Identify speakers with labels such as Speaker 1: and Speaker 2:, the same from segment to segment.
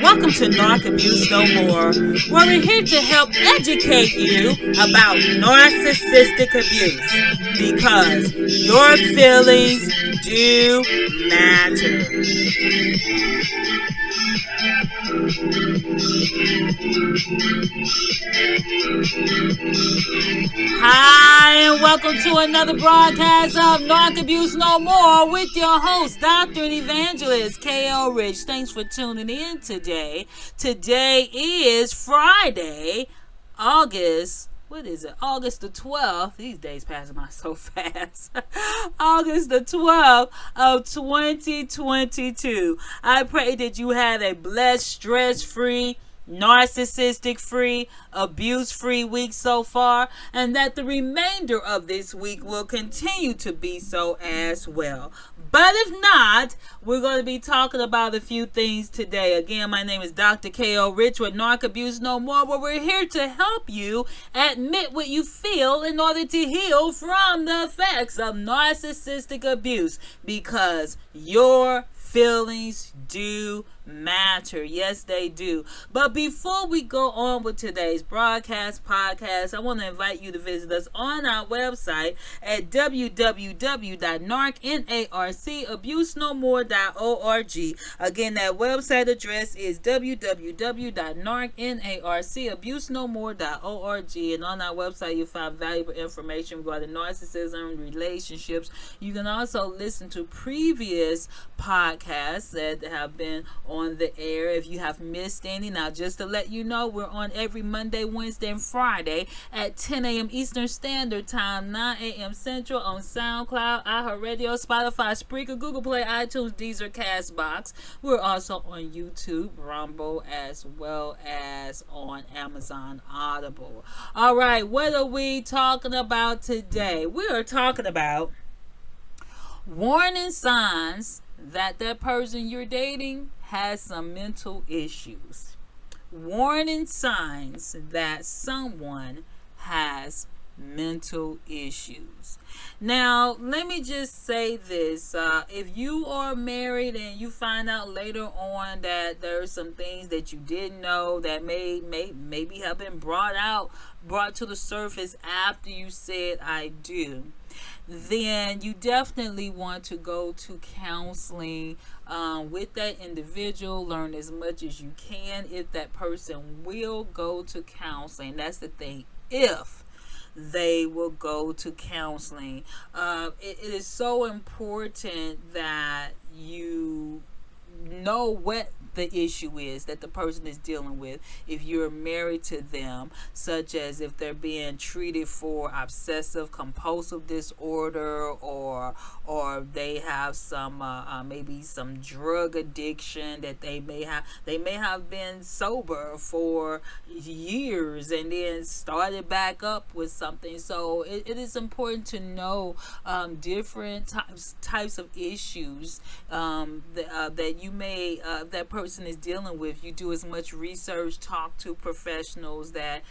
Speaker 1: Welcome to Narc Abuse No More, where we're here to help educate you about narcissistic abuse because your feelings do matter. Hi, and welcome to another broadcast of Narc Abuse No More with your host, Dr. and Evangelist K.L. Rich. Thanks for tuning in today. Today is Friday, August the 12th. These days passing by so fast. August the 12th of 2022. I pray that you have a blessed, stress-free, narcissistic free, abuse free week so far, and that the remainder of this week will continue to be so as well. But if not, we're going to be talking about a few things today. Again, my name is Dr. K.O. Rich with Narc Abuse No More, where we're here to help you admit what you feel in order to heal from the effects of narcissistic abuse, because your feelings do matter. Yes, they do. But before we go on with today's podcast, I want to invite you to visit us on our website at www.narcabusenomore.org. Again, that website address is www.narcabusenomore.org. And on our website, you'll find valuable information regarding narcissism, relationships. You can also listen to previous podcasts that have been on the air if you have missed any. Now, just to let you know, we're on every Monday, Wednesday, and Friday at 10 a.m. Eastern Standard Time, 9 a.m. Central on SoundCloud, iHeartRadio, Spotify, Spreaker, Google Play, iTunes, Deezer, Castbox. We're also on YouTube, Rumble, as well as on Amazon Audible. All right, what are we talking about today? We are talking about warning signs that person you're dating has some mental issues. Warning signs that someone has mental issues. Now, let me just say this. If you are married and you find out later on that there's some things that you didn't know that maybe have been brought to the surface after you said I do, then you definitely want to go to counseling with that individual. Learn as much as you can if that person will go to counseling. That's the thing. If they will go to counseling. It is so important that you know what the issue is that the person is dealing with if you're married to them, such as if they're being treated for obsessive compulsive disorder, or they have some maybe some drug addiction that they may have been sober for years and then started back up with something. So it is important to know different types of issues that you may that person is dealing with. You do as much research, talk to professionals that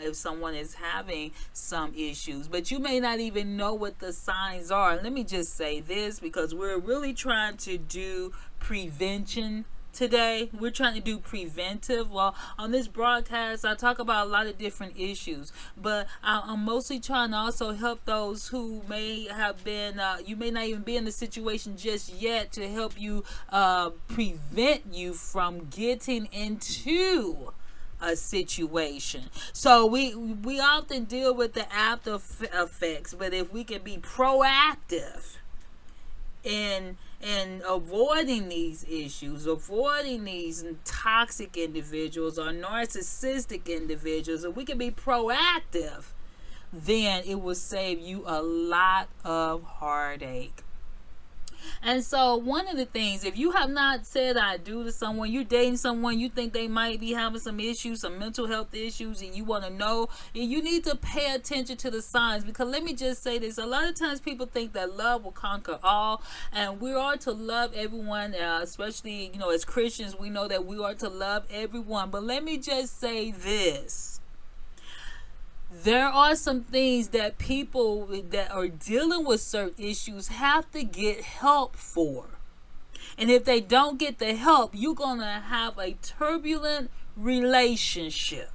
Speaker 1: if someone is having some issues, but you may not even know what the signs are. And let me just say this, because we're really trying to do prevention today. We're trying to do preventive. Well, on this broadcast, I talk about a lot of different issues, but I'm mostly trying to also help those who may have been, you may not even be in the situation just yet, to help you prevent you from getting into a situation. So we often deal with the after effects, but if we can be proactive in avoiding these issues, avoiding these toxic individuals or narcissistic individuals, if we can be proactive, then it will save you a lot of heartache. And so one of the things, if you have not said I do to someone, you're dating someone, you think they might be having some issues, some mental health issues, and you want to know, you need to pay attention to the signs. Because let me just say this, a lot of times people think that love will conquer all, and we are to love everyone, especially, as Christians, we know that we are to love everyone. But let me just say this. There are some things that people that are dealing with certain issues have to get help for. And if they don't get the help, you're going to have a turbulent relationship.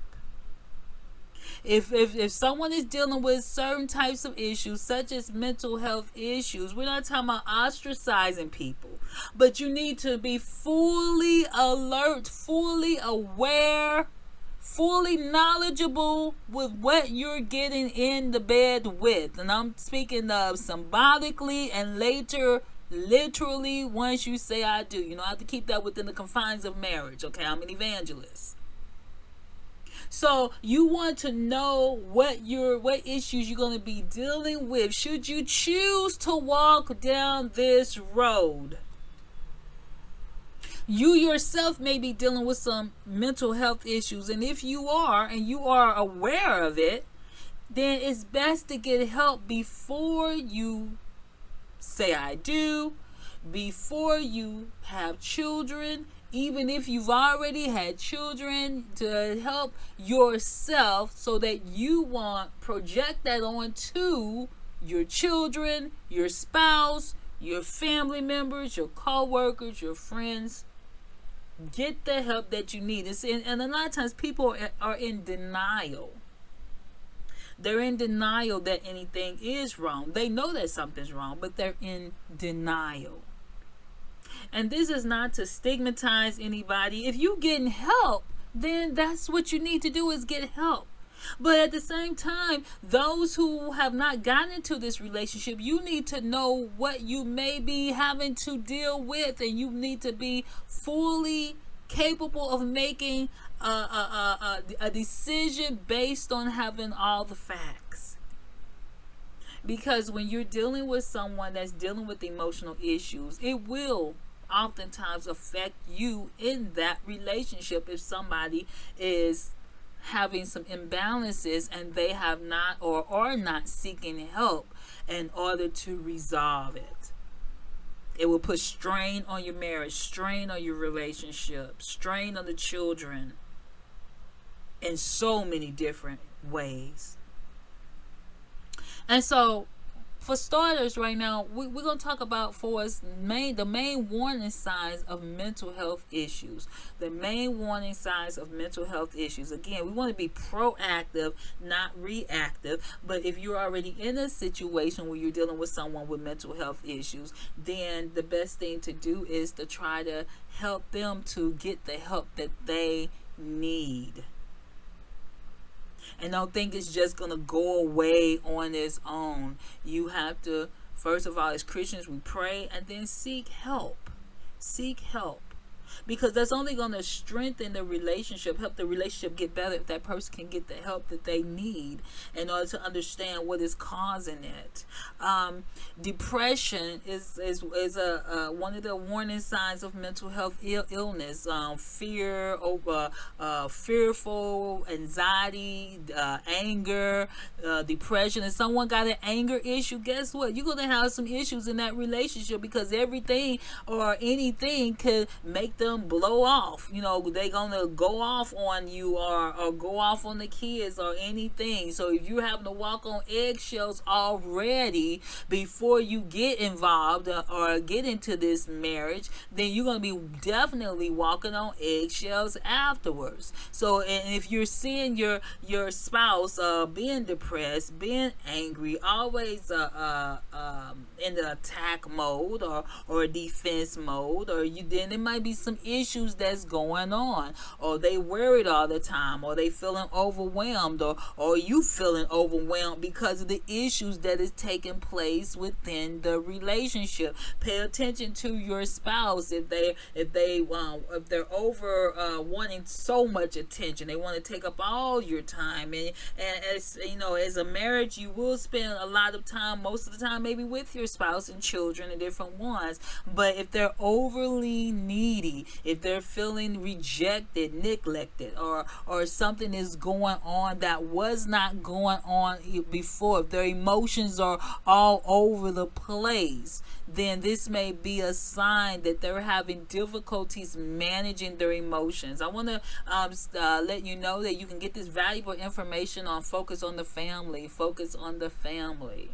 Speaker 1: If someone is dealing with certain types of issues, such as mental health issues, we're not talking about ostracizing people, but you need to be fully alert, fully aware, fully knowledgeable with what you're getting in the bed with. And I'm speaking of symbolically and later literally once you say I do. You know, I have to keep that within the confines of marriage. Okay, I'm an evangelist. So you want to know what issues you're going to be dealing with should you choose to walk down this road. You yourself may be dealing with some mental health issues, and if you are aware of it, then it's best to get help before you say I do, before you have children. Even if you've already had children, to help yourself so that you won't project that onto your children, your spouse, your family members, your co-workers, your friends. Get the help that you need. And a lot of times people are in denial. They're in denial that anything is wrong. They know that something's wrong, but they're in denial. And this is not to stigmatize anybody. If you're getting help, then that's what you need to do, is get help. But at the same time, those who have not gotten into this relationship, you need to know what you may be having to deal with, and you need to be fully capable of making a decision based on having all the facts. Because when you're dealing with someone that's dealing with emotional issues, it will oftentimes affect you in that relationship if somebody is having some imbalances and they have not or are not seeking help in order to resolve it. It will put strain on your marriage, strain on your relationship, strain on the children in so many different ways. And so, for starters, right now, we're going to talk about for us the main warning signs of mental health issues. The main warning signs of mental health issues. Again, we want to be proactive, not reactive. But if you're already in a situation where you're dealing with someone with mental health issues, then the best thing to do is to try to help them to get the help that they need. And don't think it's just going to go away on its own. You have to, first of all, as Christians, we pray and then seek help. Seek help. Because that's only going to strengthen the relationship, help the relationship get better if that person can get the help that they need in order to understand what is causing it. Depression is one of the warning signs of mental health illness. Fear, fearful, anxiety, anger, depression. If someone got an anger issue, guess what? You're going to have some issues in that relationship, because everything or anything could make them blow off. You know, they're gonna go off on you or go off on the kids or anything. So if you're having to walk on eggshells already before you get involved or get into this marriage, then you're gonna be definitely walking on eggshells afterwards. So, and if you're seeing your spouse being depressed, being angry, always in the attack mode or defense mode, or then it might be some issues that's going on, or they worried all the time, or they feeling overwhelmed, or you feeling overwhelmed because of the issues that is taking place within the relationship. Pay attention to your spouse. If they're over wanting so much attention, they want to take up all your time, and as you know, as a marriage, you will spend a lot of time, most of the time, maybe with your spouse and children and different ones. But if they're overly needy, if they're feeling rejected, neglected, or something is going on that was not going on before, if their emotions are all over the place, then this may be a sign that they're having difficulties managing their emotions. I want to let you know that you can get this valuable information on Focus on the Family. Focus on the Family.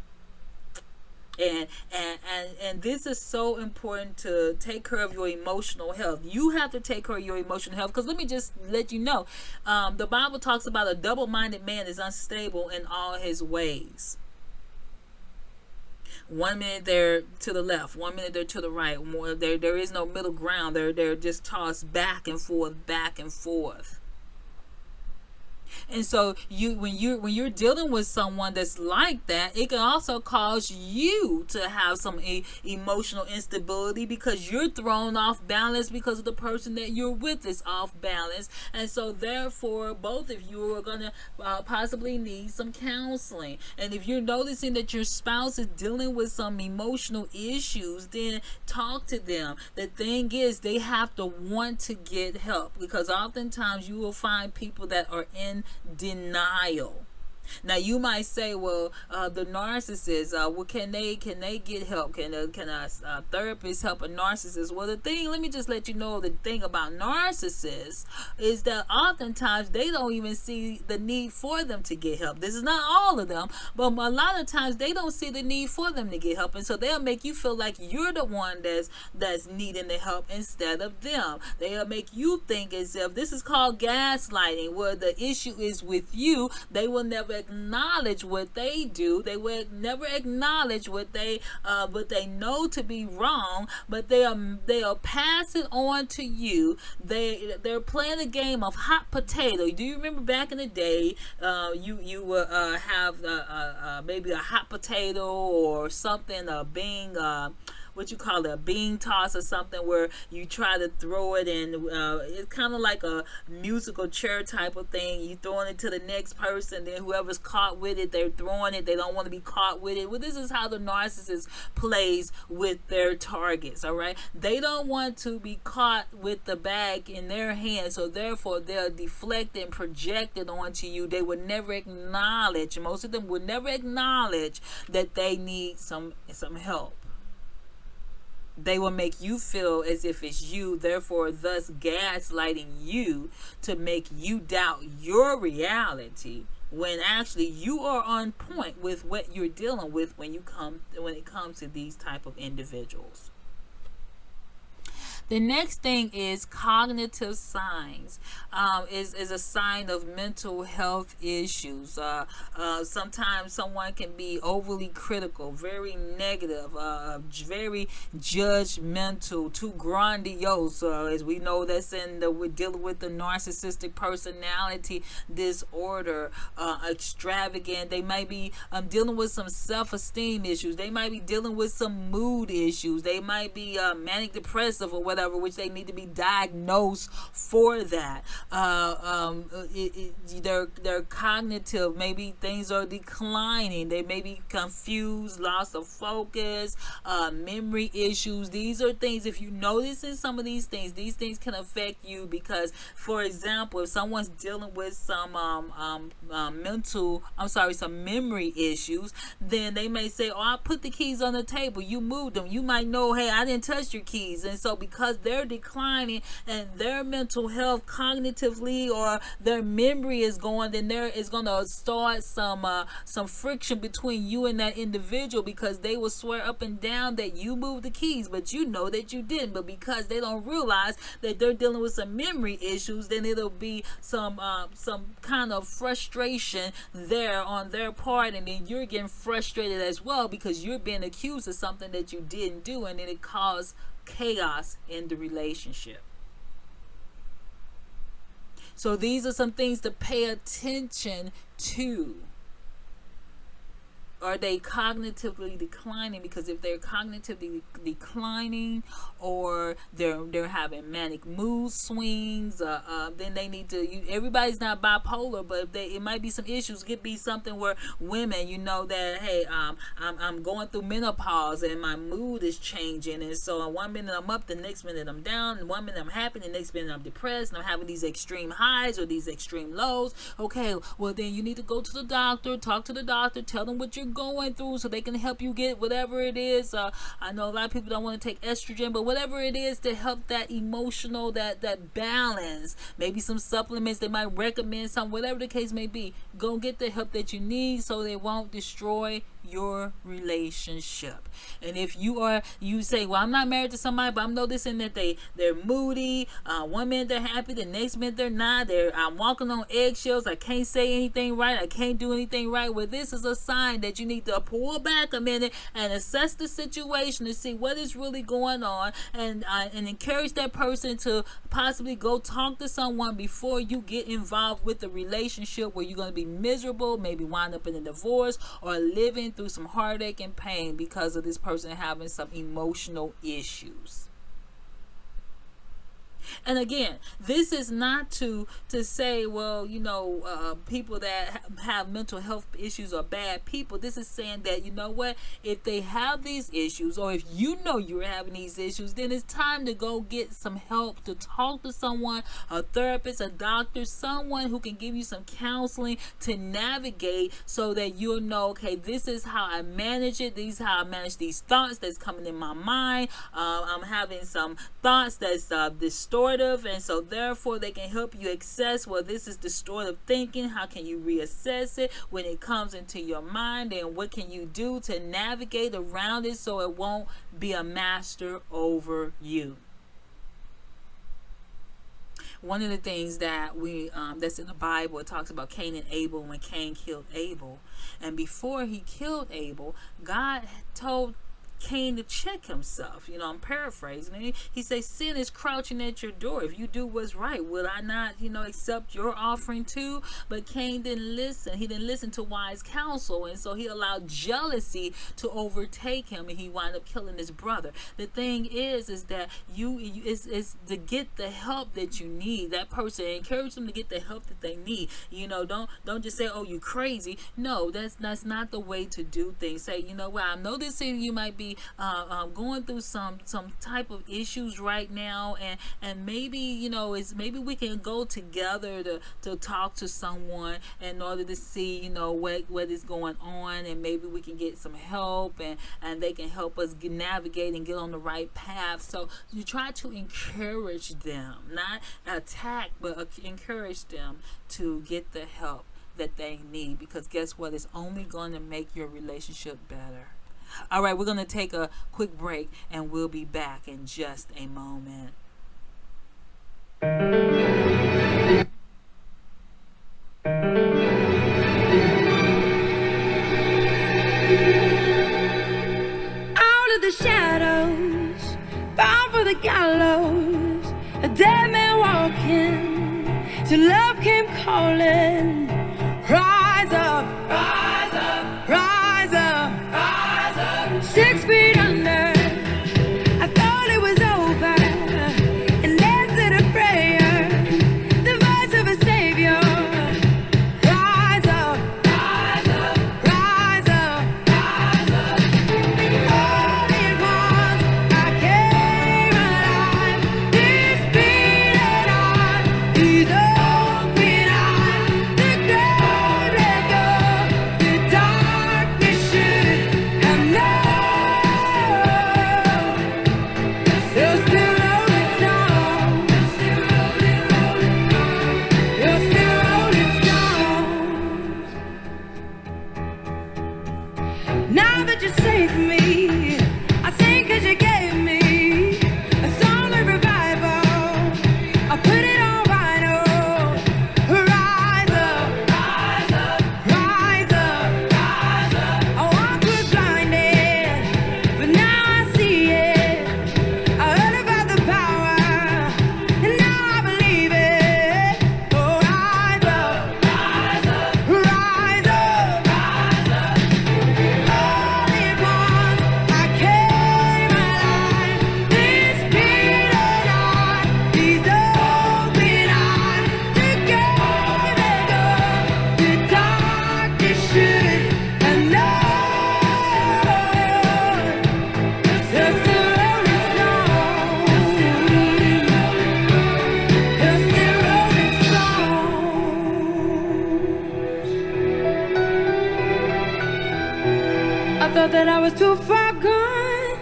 Speaker 1: And this is so important, to take care of your emotional health. You have to take care of your emotional health, because let me just let you know, the Bible talks about a double-minded man is unstable in all his ways. One minute they're to the left, one minute they're to the right. There is no middle ground. They're just tossed back and forth, back and forth. And so when you're dealing with someone that's like that, it can also cause you to have some emotional instability, because you're thrown off balance, because of the person that you're with is off balance. And so therefore both of you are going to possibly need some counseling. And if you're noticing that your spouse is dealing with some emotional issues, then talk to them. The thing is, they have to want to get help, because oftentimes you will find people that are in denial. Now you might say, well, the narcissist, well, can they get help? Can a therapist help a narcissist? Well, let me just let you know, the thing about narcissists is that oftentimes they don't even see the need for them to get help. This is not all of them, but a lot of times they don't see the need for them to get help, and so they'll make you feel like you're the one that's needing the help instead of them. They'll make you think as if this is called gaslighting, where the issue is with you. They will never acknowledge what they do. They will never acknowledge what they know to be wrong, but they'll pass it on to you. They're playing a game of hot potato. Do you remember back in the day, you would have maybe a hot potato or something, being what you call it, a bean toss or something, where you try to throw it, and it's kind of like a musical chair type of thing. You throwing it to the next person, then whoever's caught with it, they're throwing it. They don't want to be caught with it. Well, this is how the narcissist plays with their targets. All right, they don't want to be caught with the bag in their hand, so therefore they'll deflect and project it onto you. They would never acknowledge. Most of them would never acknowledge that they need some help. They will make you feel as if it's you, therefore thus gaslighting you to make you doubt your reality, when actually you are on point with what you're dealing with when it comes to these type of individuals. The next thing is cognitive signs. Is a sign of mental health issues. Sometimes someone can be overly critical, very negative, very judgmental, too grandiose. As we know, that's we're dealing with the narcissistic personality disorder. Extravagant. They might be dealing with some self-esteem issues. They might be dealing with some mood issues. They might be manic depressive or whatever, which they need to be diagnosed for that. They're cognitive. Maybe things are declining. They may be confused, loss of focus, memory issues. These are things, if you notice in some of these things can affect you, because, for example, if someone's dealing with some some memory issues, then they may say, oh, I put the keys on the table, you moved them. You might know, hey, I didn't touch your keys. And so because they're declining and their mental health cognitively, or their memory is going, then there is going to start some friction between you and that individual, because they will swear up and down that you moved the keys, but you know that you didn't. But because they don't realize that they're dealing with some memory issues, then it'll be some kind of frustration there on their part, and then you're getting frustrated as well, because you're being accused of something that you didn't do, and then it caused chaos in the relationship. So these are some things to pay attention to. Are they cognitively declining? Because if they're cognitively declining, or they're having manic mood swings, then they need to. Everybody's not bipolar, but it might be some issues. It could be something where women, you know, that hey, I'm going through menopause and my mood is changing, and so one minute I'm up, the next minute I'm down, and one minute I'm happy, the next minute I'm depressed, and I'm having these extreme highs or these extreme lows. Okay, well then you need to go to the doctor, talk to the doctor, tell them what you're going through, so they can help you get whatever it is. I know a lot of people don't want to take estrogen, but whatever it is to help that emotional, that balance, maybe some supplements they might recommend, some, whatever the case may be, go get the help that you need, so they won't destroy your relationship. And if you say, well, I'm not married to somebody, but I'm noticing that they're moody. One minute they're happy, the next minute they're not. I'm walking on eggshells. I can't say anything right. I can't do anything right. Well, this is a sign that you need to pull back a minute and assess the situation to see what is really going on, and encourage that person to possibly go talk to someone before you get involved with the relationship where you're going to be miserable, maybe wind up in a divorce, or living through some heartache and pain because of this person having some emotional issues. And again, this is not to say, well, people that have mental health issues are bad people. This is saying that, you know what, if they have these issues, or if you know you're having these issues, then it's time to go get some help, to talk to someone, a therapist, a doctor, someone who can give you some counseling to navigate, so that you'll know, okay, this is how I manage it. This is how I manage these thoughts that's coming in my mind. I'm having some thoughts that's distorted, and so therefore they can help you assess, well, this is distortive thinking. How can you reassess it when it comes into your mind, and what can you do to navigate around it so it won't be a master over you? One of the things that that's in the Bible, it talks about Cain and Abel, when Cain killed Abel, and before he killed Abel, God told Cain to check himself. I'm paraphrasing. He says, sin is crouching at your door. If you do what's right, will I not, accept your offering too? But Cain didn't listen. He didn't listen to wise counsel, and so he allowed jealousy to overtake him, and he wound up killing his brother. The thing is that is to get the help that you need. That person, encourage them to get the help that they need. Don't just say, oh, you crazy. No, that's not the way to do things. Say, well, I'm noticing you might be going through some type of issues right now, and maybe maybe we can go together to talk to someone in order to see what is going on, and maybe we can get some help, and they can help us navigate and get on the right path. So you try to encourage them, not attack, but encourage them to get the help that they need, because guess what, it's only going to make your relationship better. All right, we're going to take a quick break, and we'll be back in just a moment.
Speaker 2: Out of the shadows, bound for the gallows, a dead man walking, till love came calling. Rise up, rise up, rise up, rise up. 6 feet under, I thought it was over, and answered a prayer, the voice of a savior. Rise up, rise up, rise up, rise up. All at once I came alive, this beating heart, these open eyes, the grave let go, the darkness should have known. You're still rolling stone, you're still rolling, you're still rolling stones. Now that you saved me, I sing 'cause you gave me a song of revival. I put it on vinyl. Rise up, rise up, rise up, rise up. I once was blinded, but now I see it. I heard about the power, and now I believe it. Oh, rise up, rise up, rise up, rise up. All at once I came alive, this beating heart, these open eyes, the grave let go, the darkness should have known. You're still rolling stone, you're still rolling stones. I thought that I was too far gone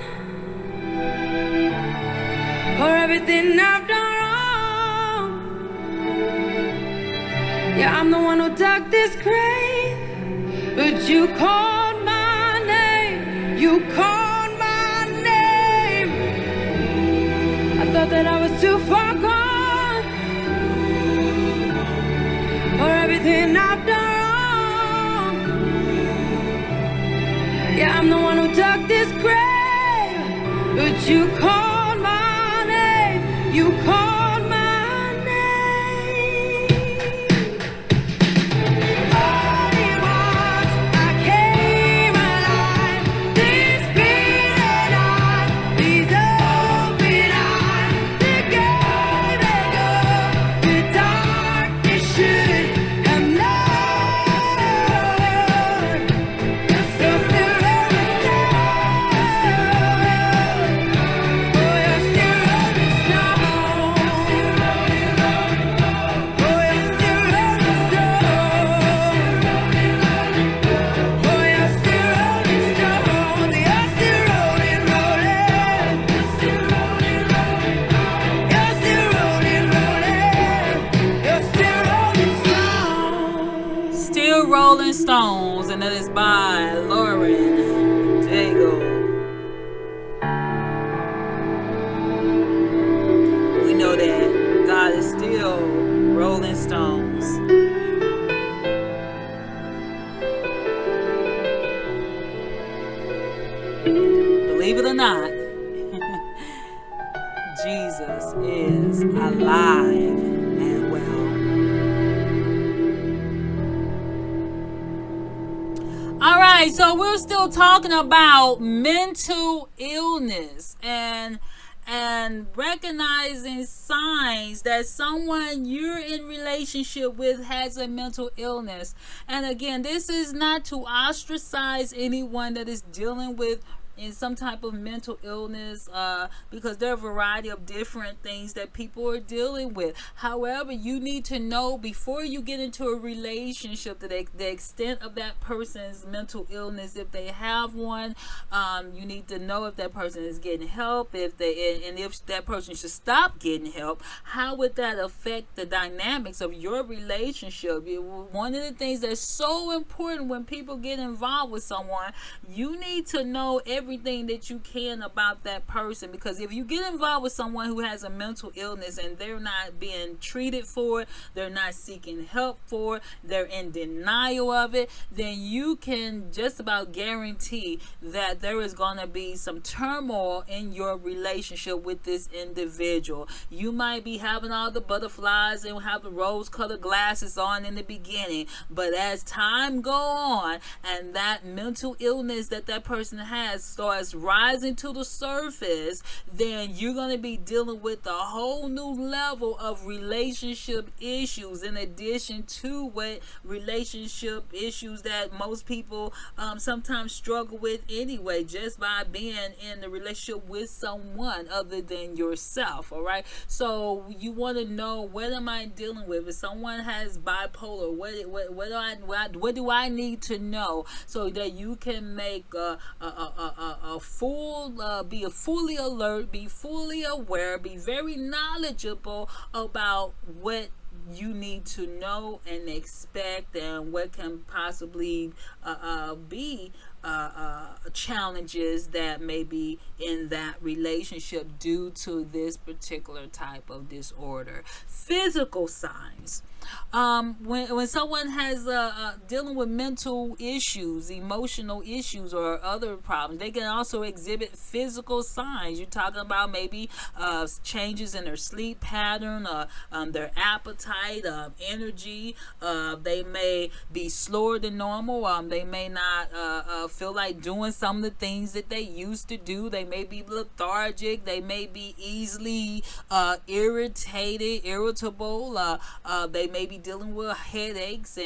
Speaker 2: for everything I've done wrong. Yeah, I'm the one who dug this grave, but you called my You called my name. I thought that I was too far gone for everything I've done wrong. Yeah, I'm the one who dug this grave, but you called my name. You called my name. Only once I came alive. This beating heart, these open eyes, the gave and up, the darkness should have known. You're still rolling stone. Oh, you're still rolling stone. Oh, you're still rolling stone. Oh, you're still rolling stone. You're still rolling, rolling. You're still rolling, rolling. You're still rolling, rolling. You're still rolling stone.
Speaker 1: Still Rolling Stones, and that is by Lauren Daigle. We know that God is still rolling stones. Believe it or not, Jesus is alive and well. All right, so we're still talking about mental illness and recognizing signs that someone you're in relationship with has a mental illness. And again, this is not to ostracize anyone that is dealing with in some type of mental illness, because there are a variety of different things that people are dealing with. However, you need to know before you get into a relationship the extent of that person's mental illness. If they have one, you need to know if that person is getting help, if that person should stop getting help. How would that affect the dynamics of your relationship? One of the things that's so important when people get involved with someone, you need to know everything that you can about that person, because if you get involved with someone who has a mental illness and they're not being treated for it, they're not seeking help for it, they're in denial of it, then you can just about guarantee that there is going to be some turmoil in your relationship with this individual. You might be having all the butterflies and have the rose-colored glasses on in the beginning, but as time go on and that mental illness that person has starts rising to the surface, then you're going to be dealing with a whole new level of relationship issues, in addition to what relationship issues that most people sometimes struggle with anyway, just by being in a relationship with someone other than yourself. All right, so you want to know, what am I dealing with? If someone has bipolar, what do I need to know so that you can make be fully alert, be fully aware, be very knowledgeable about what you need to know and expect, and what can possibly be challenges that may be in that relationship due to this particular type of disorder. Physical signs. When someone has dealing with mental issues, emotional issues, or other problems, they can also exhibit physical signs. You're talking about maybe changes in their sleep pattern, their appetite, energy. They may be slower than normal. They may not feel like doing some of the things that they used to do. They may be lethargic. They may be easily irritable. They may be dealing with headaches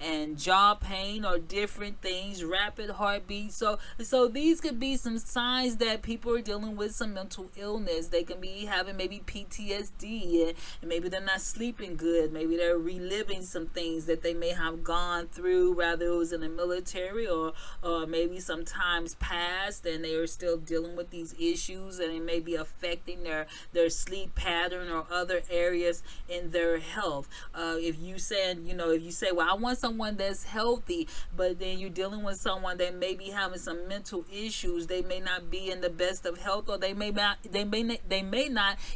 Speaker 1: and jaw pain or different things, rapid heartbeat. So these could be some signs that people are dealing with some mental illness. They can be having maybe PTSD, and maybe they're not sleeping good. Maybe they're reliving some things that they may have gone through, rather it was in the military or maybe some times past and they are still dealing with these issues, and it may be affecting their sleep pattern or other areas in their health. If you say, well, I want someone that's healthy, but then you're dealing with someone that may be having some mental issues, they may not be in the best of health, or they may not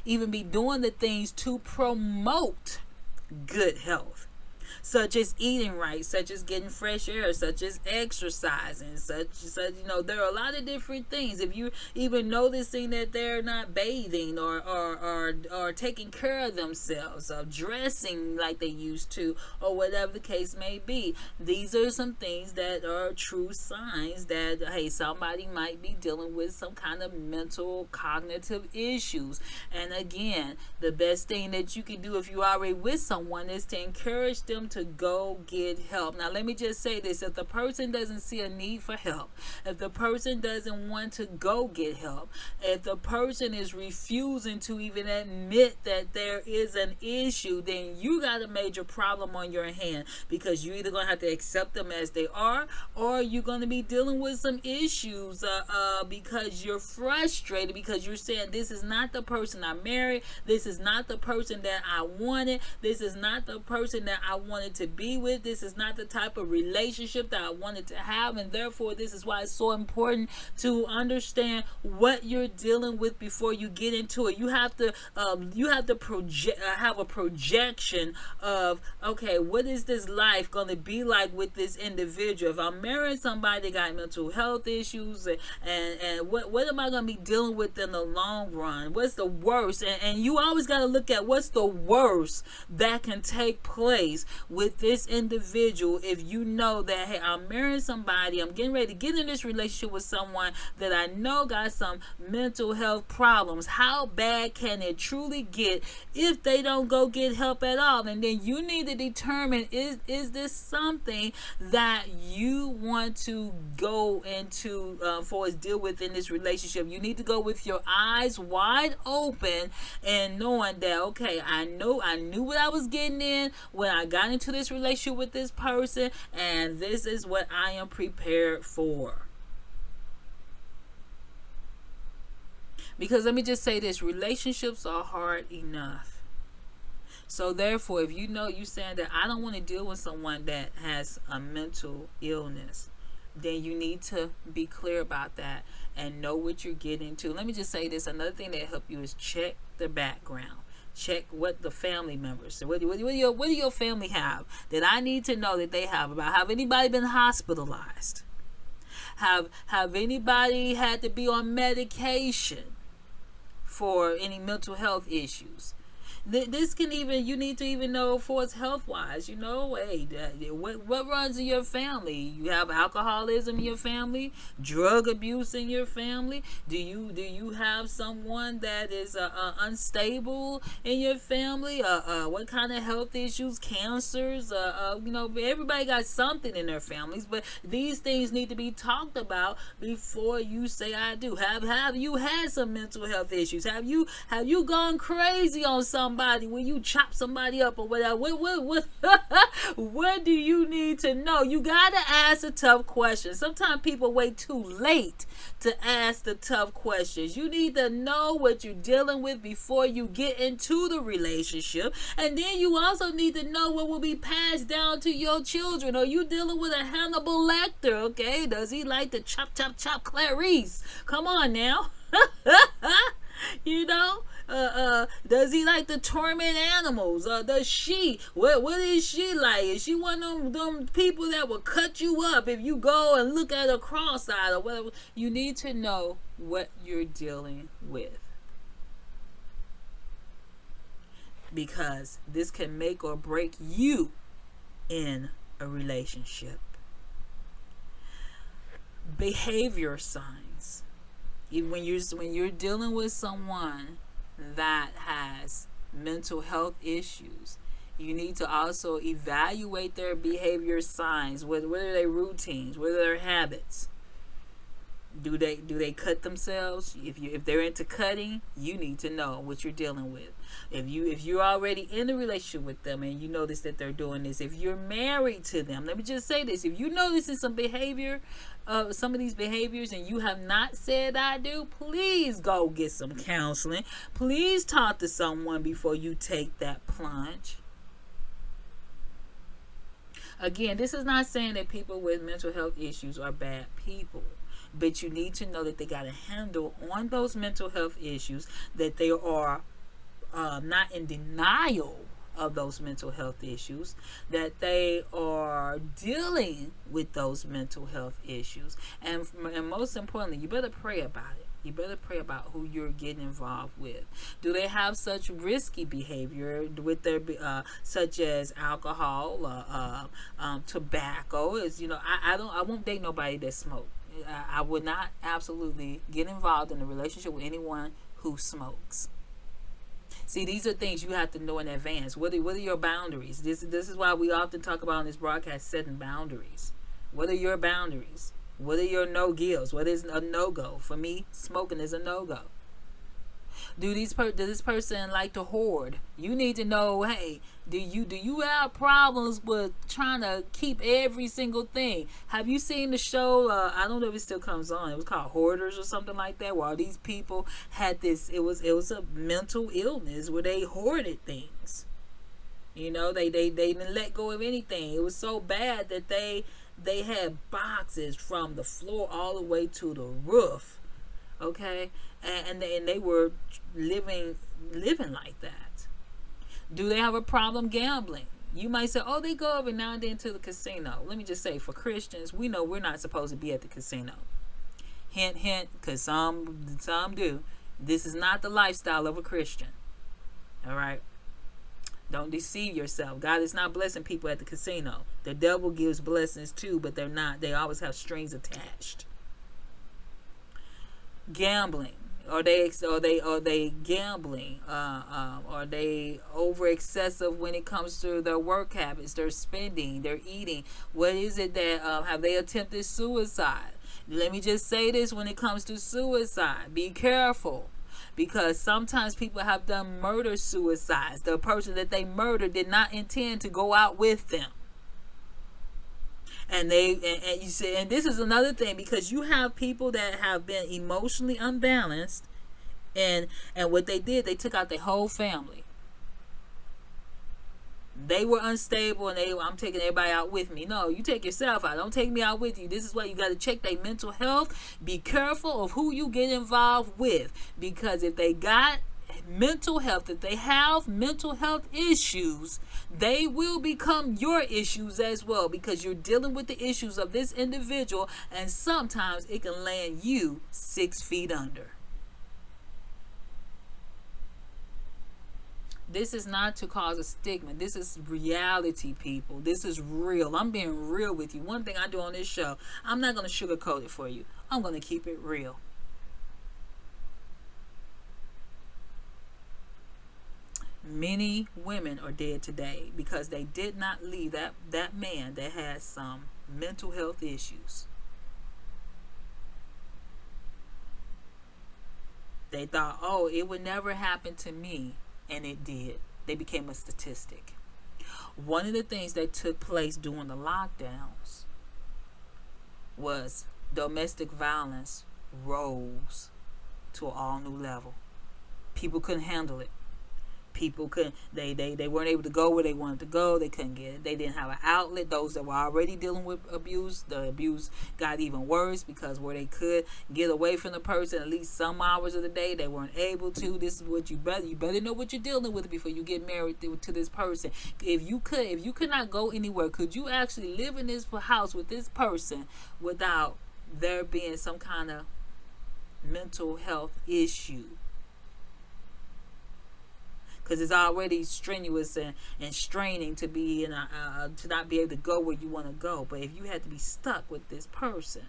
Speaker 1: even be doing the things to promote good health, such as eating right, such as getting fresh air, such as exercising, such there are a lot of different things. If you even noticing that they're not bathing or taking care of themselves, or dressing like they used to, or whatever the case may be, these are some things that are true signs that, hey, somebody might be dealing with some kind of mental cognitive issues. And again, the best thing that you can do if you are already with someone is to encourage them to go get help. Now, let me just say this: if the person doesn't see a need for help, if the person doesn't want to go get help, if the person is refusing to even admit that there is an issue, then you got a major problem on your hand, because you're either going to have to accept them as they are, or you're going to be dealing with some issues because you're frustrated, because you're saying, this is not the person I married, this is not the person that I wanted, this is not the person that I wanted to be with, this is not the type of relationship that I wanted to have, and therefore this is why it's so important to understand what you're dealing with before you get into it. You have to have a projection of, okay, what is this life going to be like with this individual? If I'm marrying somebody that got mental health issues, and what am I going to be dealing with in the long run? What's the worst? And you always got to look at what's the worst that can take place with this individual. If you know that, hey, I'm marrying somebody, I'm getting ready to get in this relationship with someone that I know got some mental health problems, how bad can it truly get if they don't go get help at all? And then you need to determine, is this something that you want to go into for us deal with in this relationship? You need to go with your eyes wide open and knowing that, okay, I knew what I was getting in when I got into this relationship with this person, and this is what I am prepared for. Because let me just say this: relationships are hard enough. So therefore, if you know you saying that I don't want to deal with someone that has a mental illness, then you need to be clear about that and know what you're getting into. Let me just say this: another thing that help you is check the background. Check what the family members. So what do your family have that I need to know that they have about? Have anybody been hospitalized? Have anybody had to be on medication for any mental health issues? This can even, you need to even know for its health wise, hey, what runs in your family? You have alcoholism in your family, drug abuse in your family. Do you have someone that is unstable in your family? What kind of health issues? Cancers? Everybody got something in their families, but these things need to be talked about before you say I do. Have you had some mental health issues? Have you gone crazy on somebody when you chop somebody up or whatever? What do you need to know? You gotta ask a tough question. Sometimes people wait too late to ask the tough questions. You need to know what you're dealing with before you get into the relationship, and then you also need to know what will be passed down to your children. Are you dealing with a Hannibal Lecter? Okay, does he like to chop Clarice? Come on now. Does he like to torment animals? Does she? What is she like? Is she one of them people that will cut you up if you go and look at her cross-eyed or whatever? You need to know what you're dealing with, because this can make or break you in a relationship. Behavior signs. When you're dealing with someone that has mental health issues, you need to also evaluate their behavior signs. What are their routines? What are their habits? Do they cut themselves? If they're into cutting, you need to know what you're dealing with. If you're already in a relationship with them and you notice that they're doing this, if you're married to them, let me just say this: if you notice some behavior, some of these behaviors, and you have not said I do, please go get some counseling. Please talk to someone before you take that plunge. Again, this is not saying that people with mental health issues are bad people, but you need to know that they got a handle on those mental health issues, that they are not in denial of those mental health issues, that they are dealing with those mental health issues, and most importantly, you better pray about it. You better pray about who you're getting involved with. Do they have such risky behavior with their, such as alcohol, tobacco? I won't date nobody that smoke. I would not absolutely get involved in a relationship with anyone who smokes. See, these are things you have to know in advance. What are your boundaries? This is why we often talk about on this broadcast setting boundaries. What are your boundaries? What are your no-gills? What is a no-go? For me, smoking is a no-go. Does this person like to hoard? You need to know, hey, do you have problems with trying to keep every single thing? Have you seen the show, I don't know if it still comes on, it was called Hoarders or something like that, where all these people had this, it was a mental illness where they hoarded things. They didn't let go of anything. It was so bad that they had boxes from the floor all the way to the roof. Okay, and they were living like that. Do they have a problem gambling? You might say, oh, they go every now and then to the casino. Let me just say, for Christians, we know we're not supposed to be at the casino. Hint, hint, because some do. This is not the lifestyle of a Christian. All right. Don't deceive yourself. God is not blessing people at the casino. The devil gives blessings too, but they're not. They always have strings attached. Gambling. Are they gambling? Are they over excessive when it comes to their work habits, their spending, their eating? What is it that have they attempted suicide? Let me just say this: when it comes to suicide, be careful. Because sometimes people have done murder suicides. The person that they murdered did not intend to go out with them. And you say, and this is another thing, because you have people that have been emotionally unbalanced, and what they did, they took out their whole family. They were unstable, and I'm taking everybody out with me. No, you take yourself out. Don't take me out with you. This is why you got to check their mental health. Be careful of who you get involved with, because if they got mental health, if they have mental health issues, they will become your issues as well, because you're dealing with the issues of this individual, and sometimes it can land you 6 feet under. This is not to cause a stigma. This is reality, people. This is real. I'm being real with you. One thing I do on this show, I'm not going to sugarcoat it for you. I'm going to keep it real. Many women are dead today because they did not leave that man that has some mental health issues. They thought, oh, it would never happen to me. And it did. They became a statistic. One of the things that took place during the lockdowns was domestic violence rose to an all new level. People couldn't handle it. People couldn't, they weren't able to go where they wanted to go. They couldn't get it. They didn't have an outlet. Those that were already dealing with abuse, the abuse got even worse, because where they could get away from the person at least some hours of the day, they weren't able to. This is what you better know what you're dealing with before you get married to this person. If you could not go anywhere, could you actually live in this house with this person without there being some kind of mental health issue? Because it's already strenuous and straining to be to not be able to go where you want to go. But if you had to be stuck with this person,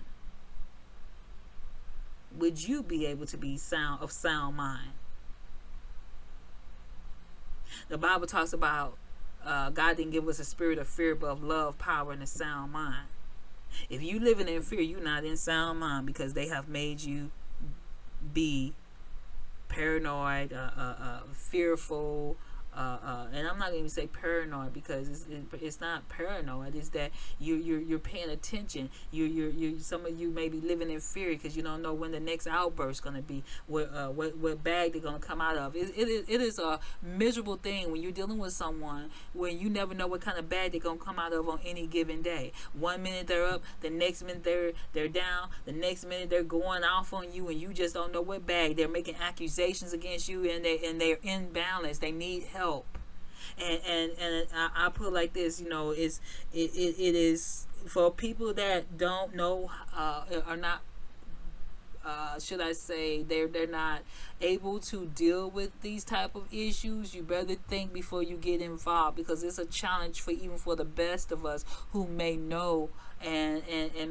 Speaker 1: would you be able to be of sound mind? The Bible talks about God didn't give us a spirit of fear, but of love, power, and a sound mind. If you living in fear, you're not in sound mind, because they have made you be paranoid, fearful, and I'm not going to say paranoid, because it's not paranoid. It's that you're paying attention. Some of you may be living in fear because you don't know when the next outburst is going to be, what bag they're going to come out of. It is a miserable thing when you're dealing with someone when you never know what kind of bag they're going to come out of on any given day. 1 minute they're up, the next minute they're down, the next minute they're going off on you, and you just don't know what bag. They're making accusations against you, and they're imbalanced. They need help. And I put it like this, it is for people that don't know, are not, should I say, they're not able to deal with these type of issues. You better think before you get involved, because it's a challenge for even for the best of us who may know and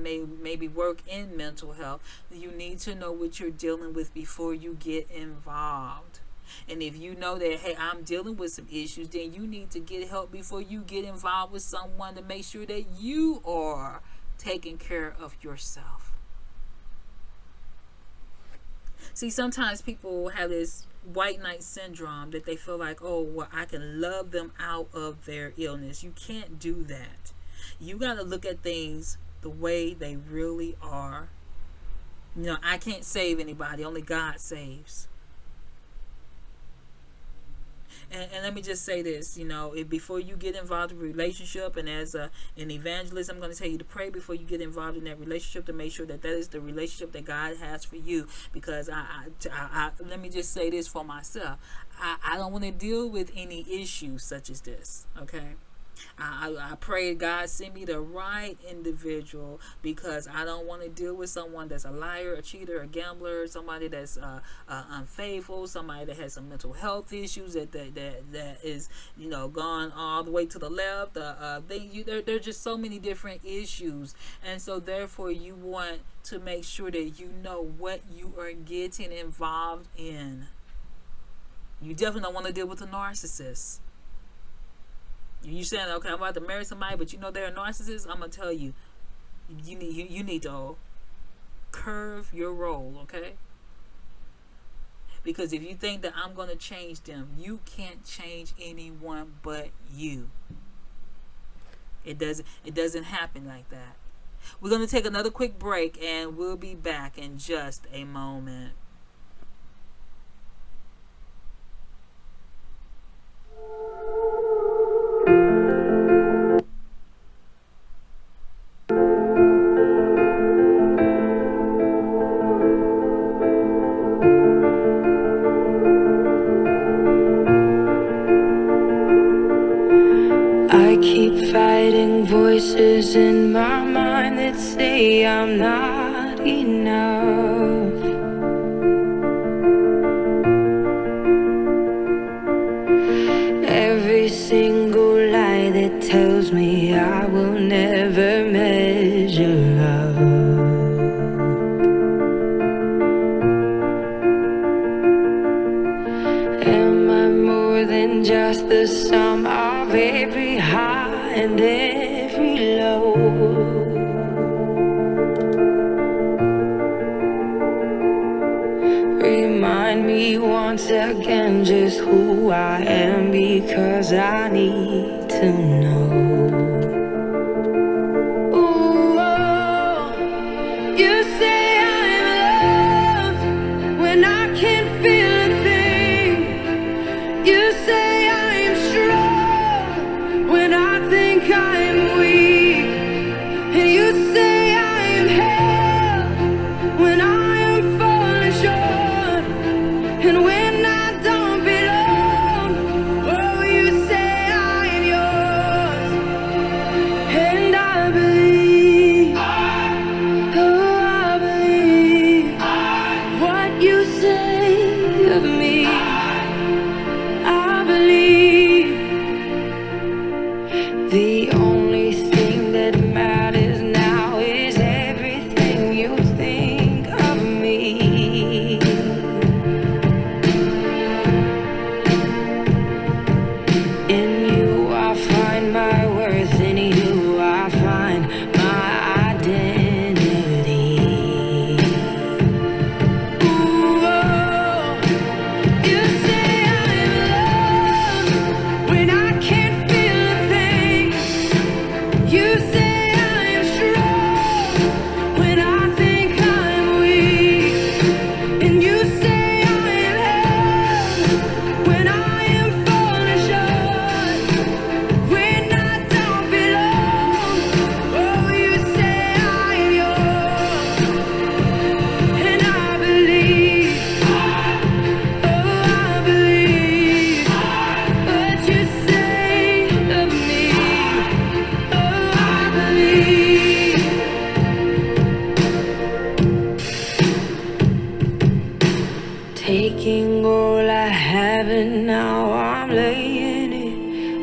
Speaker 1: maybe work in mental health. You need to know what you're dealing with before you get involved. And if you know that, hey, I'm dealing with some issues, then you need to get help before you get involved with someone, to make sure that you are taking care of yourself. See, sometimes people have this white knight syndrome, that they feel like, oh, well, I can love them out of their illness. You can't do that. You got to look at things the way they really are. I can't save anybody. Only God saves. And let me just say this, before you get involved in a relationship, and as an evangelist, I'm going to tell you to pray before you get involved in that relationship, to make sure that is the relationship that God has for you. Because I let me just say this for myself. I don't want to deal with any issues such as this, okay? I pray God send me the right individual, because I don't want to deal with someone that's a liar, a cheater, a gambler, somebody that's unfaithful, somebody that has some mental health issues that is gone all the way to the left. There's just so many different issues, and so therefore you want to make sure that you know what you are getting involved in. You definitely don't want to deal with a narcissist. You saying, okay, I'm about to marry somebody, but they're a narcissist. I'm gonna tell you, you need to curve your role, okay? Because if you think that I'm gonna change them, you can't change anyone but you. It doesn't happen like that. We're gonna take another quick break, and we'll be back in just a moment.
Speaker 2: I keep fighting voices in my mind that say I'm not enough. Every single lie that tells me I will never measure up. Am I more than just the sum of every high and every low? Remind me once again just who I am, because I need to know. Ooh, oh, you say I'm loved when I can't feel a thing. You say I'm strong when I think I'm weak. And you say I am held when I am falling short. And when I don't belong, oh, you say I am yours. And I believe, oh, I believe what you say of me. I believe the only thing that matters now is everything you think of me. In you I find my worth, in you I find my identity.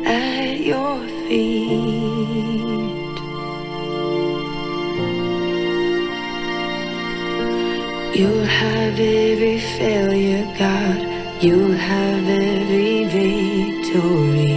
Speaker 2: at your feet. You'll have every failure, God. You'll have every victory.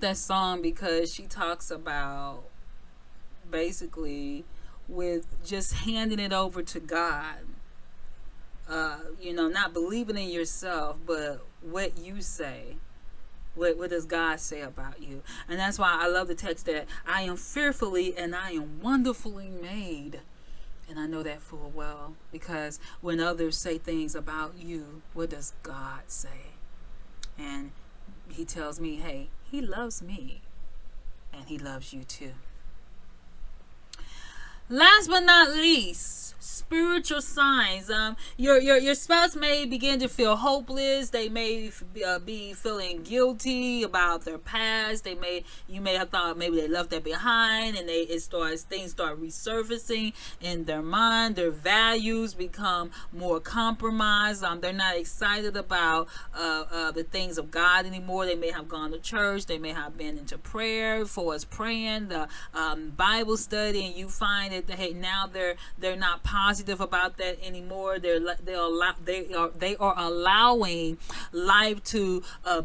Speaker 1: That song because she talks about basically with just handing it over to God, not believing in yourself, but what you say. What does God say about you? And that's why I love the text that I am fearfully and I am wonderfully made. And I know that full well, because when others say things about you, what does God say? And he tells me, hey, he loves me, and he loves you too. Last but not least, spiritual signs. Your spouse may begin to feel hopeless. They may be feeling guilty about their past. You may have thought maybe they left that behind, and things start resurfacing in their mind. Their values become more compromised. They're not excited about the things of God anymore. They may have gone to church. They may have been into prayer for us praying, the Bible study, and you find that now they're not positive about that anymore. They are allowing life to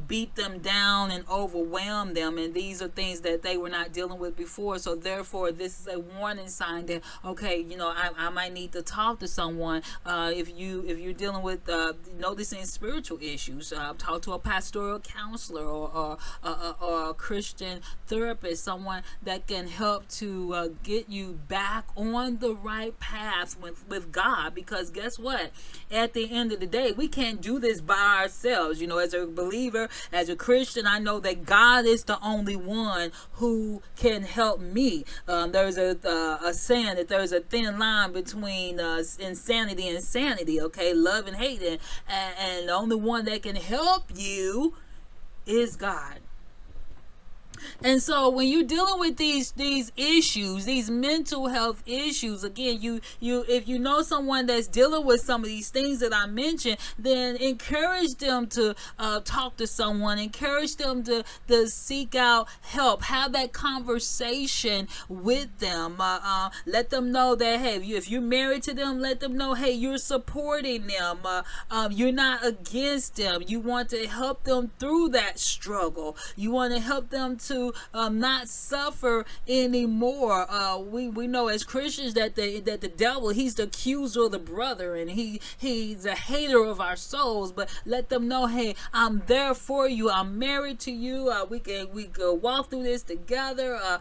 Speaker 1: beat them down and overwhelm them, and these are things that they were not dealing with before. So therefore, this is a warning sign that I might need to talk to someone. If you're dealing with noticing spiritual issues, talk to a pastoral counselor or a Christian therapist, someone that can help to get you back on the right path with God. Because guess what? At the end of the day, we can't do this by ourselves. As a believer, as a Christian, I know that God is the only one who can help me. There's a saying that there's a thin line between insanity and sanity, okay? Love and hate. And the only one that can help you is God. And so when you're dealing with these issues, these mental health issues, again, if you know someone that's dealing with some of these things that I mentioned, then encourage them to talk to someone, encourage them to seek out help, have that conversation with them, let them know that, hey, if you're married to them, let them know, hey, you're supporting them, you're not against them, you want to help them through that struggle, you want to help them to not suffer anymore. We know as Christians that the devil, he's the accuser of the brother, and he's a hater of our souls. But let them know, hey, I'm there for you. I'm married to you. We could walk through this together.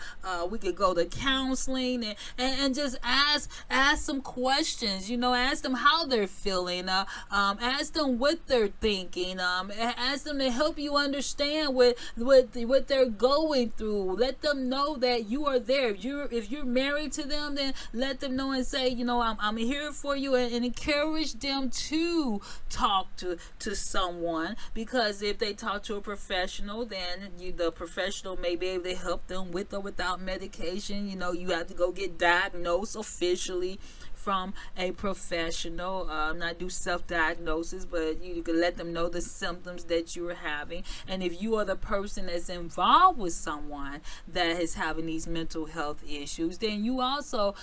Speaker 1: We could go to counseling and just ask some questions. Ask them how they're feeling. Ask them what they're thinking. Ask them to help you understand what they're going through. Let them know that you are there. If you're married to them, then let them know and say, I'm here for you, and encourage them to talk to someone, because if they talk to a professional, then the professional may be able to help them with or without medication. You have to go get diagnosed officially from a professional, not do self-diagnosis, but you can let them know the symptoms that you're having. And if you are the person that's involved with someone that is having these mental health issues, then you also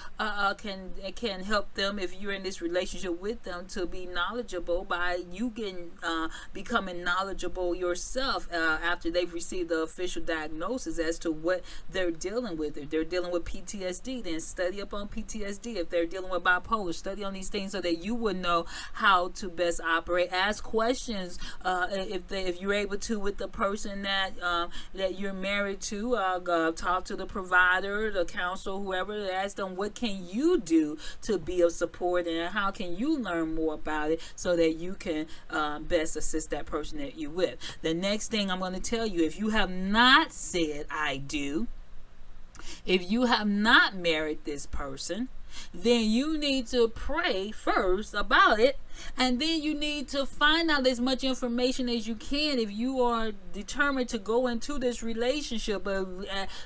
Speaker 1: can help them, if you're in this relationship with them, to be knowledgeable by you becoming knowledgeable yourself after they've received the official diagnosis as to what they're dealing with. If they're dealing with PTSD, then study up on PTSD. If they're dealing with bipolar, study on these things so that you would know how to best operate. Ask questions if you're able to with the person that you're married to. Talk to the provider, the counselor, whoever. Ask them, what can you do to be of support, and how can you learn more about it so that you can best assist that person that you're with. The next thing I'm going to tell you, if you have not said I do, if you have not married this person, then you need to pray first about it, and then you need to find out as much information as you can if you are determined to go into this relationship. But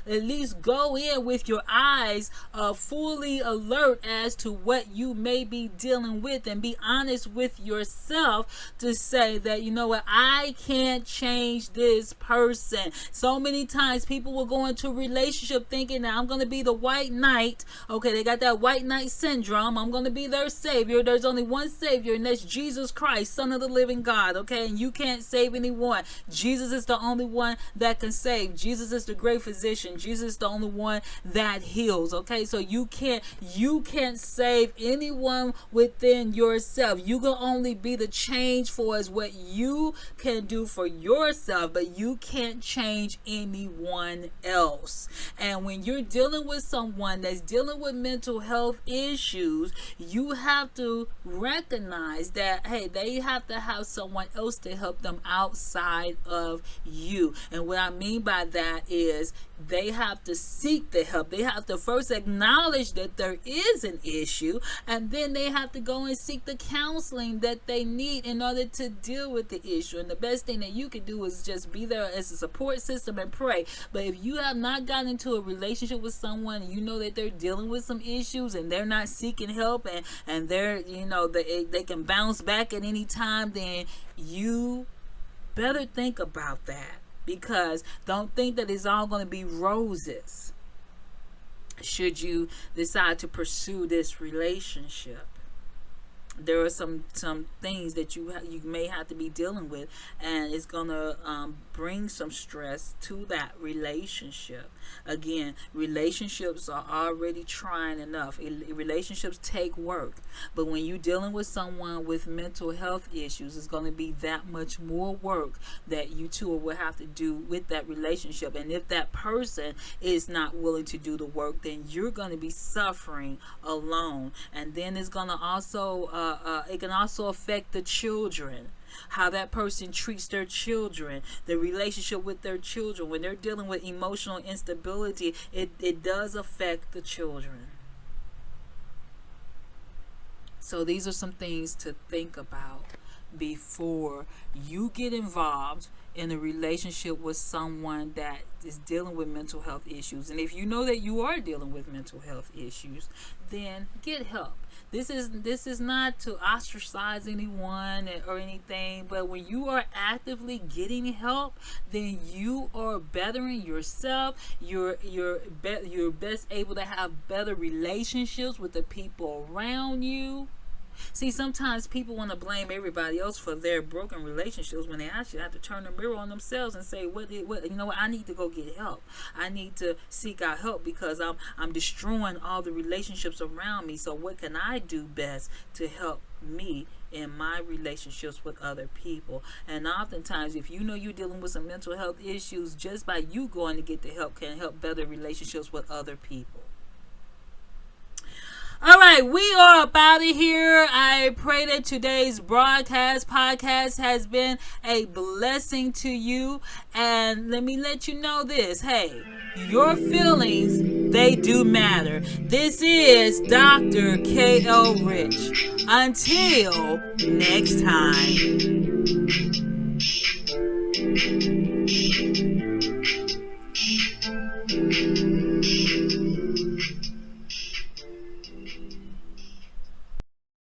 Speaker 1: at least go in with your eyes fully alert as to what you may be dealing with, and be honest with yourself to say that, you know what, I can't change this person. So many times people will go into a relationship thinking that I'm going to be the white knight. Okay, they got that white knight syndrome. I'm going to be their savior. There's only one savior, and that's Jesus Christ, Son of the living God. Okay, and you can't save anyone. Jesus is the only one that can save. Jesus is the great physician. Jesus is the only one that heals. Okay, so you can't save anyone within yourself. You can only be the change for is what you can do for yourself, but you can't change anyone else. And when you're dealing with someone that's dealing with mental health issues, you have to recognize that, hey, they have to have someone else to help them outside of you. And what I mean by that is they have to seek the help. They have to first acknowledge that there is an issue, and then they have to go and seek the counseling that they need in order to deal with the issue. And the best thing that you can do is just be there as a support system and pray. But if you have not gotten into a relationship with someone, and you know that they're dealing with some issues and they're not seeking help, and they're, you know, they can bounce back at any time, then you better think about that. Because don't think that it's all going to be roses should you decide to pursue this relationship. There are some things that you may have to be dealing with, and it's gonna bring some stress to that relationship. Again, relationships are already trying enough. Relationships take work, but when you're dealing with someone with mental health issues, it's going to be that much more work that you two will have to do with that relationship. And if that person is not willing to do the work, then you're going to be suffering alone. And then it's going to also it can also affect the children, how that person treats their children, the relationship with their children. When they're dealing with emotional instability, it does affect the children. So these are some things to think about before you get involved in a relationship with someone that is dealing with mental health issues. And if you know that you are dealing with mental health issues, then get help. This is not to ostracize anyone or anything, but when you are actively getting help, then you are bettering yourself. You're best able to have better relationships with the people around you. See, sometimes people want to blame everybody else for their broken relationships when they actually have to turn the mirror on themselves and say, what you know what, I need to go get help. I need to seek out help because I'm destroying all the relationships around me. So what can I do best to help me in my relationships with other people? And oftentimes, if you know you're dealing with some mental health issues, just by you going to get the help can help better relationships with other people. All right, we are up out of here. I pray that today's podcast has been a blessing to you. And let me let you know this. Hey, your feelings, they do matter. This is Dr. K.L. Rich. Until next time.